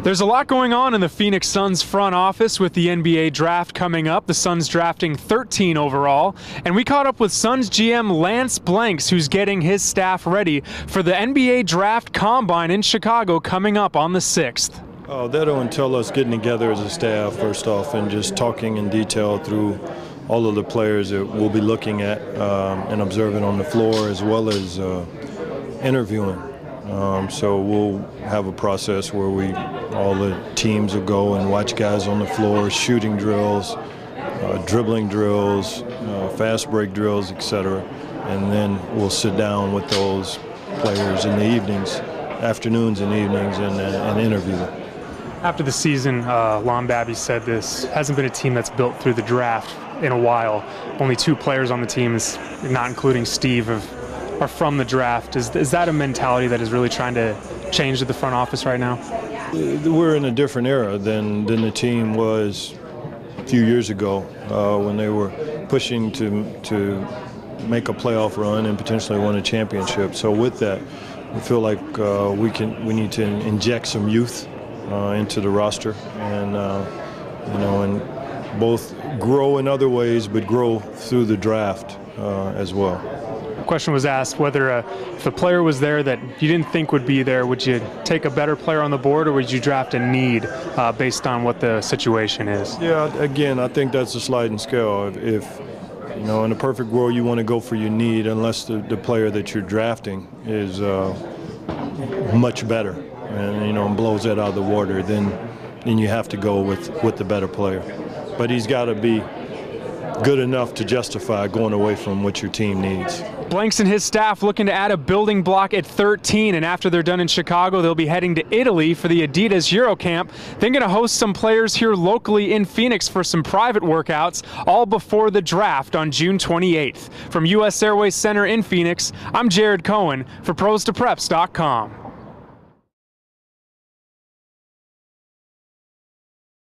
There's a lot going on in the Phoenix Suns front office with the NBA draft coming up. The Suns drafting 13 overall. And we caught up with Suns GM Lance Blanks, who's getting his staff ready for the NBA Draft Combine in Chicago coming up on the 6th. That'll entail us getting together as a staff, first off, and just talking in detail through all of the players that we'll be looking at and observing on the floor, as well as interviewing. So we'll have a process where all the teams will go and watch guys on the floor, shooting drills, dribbling drills, fast break drills, etc. And then we'll sit down with those players in the evenings, afternoons and evenings, and interview them. After the season, Lon Babby said this hasn't been a team that's built through the draft in a while. Only 2 players on the team, not including Steve, are from the draft. Is that a mentality that is really trying to change at the front office right now? We're in a different era than the team was a few years ago when they were pushing to make a playoff run and potentially win a championship. So with that, we feel like we need to inject some youth into the roster and and both grow in other ways, but grow through the draft as well. The question was asked whether if a player was there that you didn't think would be there, would you take a better player on the board, or would you draft a need based on what the situation is? Yeah, again, I think that's a sliding scale. If in a perfect world, you want to go for your need, unless the player that you're drafting is much better and blows that out of the water, then you have to go with the better player. But he's got to be good enough to justify going away from what your team needs. Blanks and his staff looking to add a building block at 13, and after they're done in Chicago, they'll be heading to Italy for the Adidas Eurocamp. They're going to host some players here locally in Phoenix for some private workouts, all before the draft on June 28th. From US Airways Center in Phoenix, I'm Jared Cohen for ProsToPreps.com.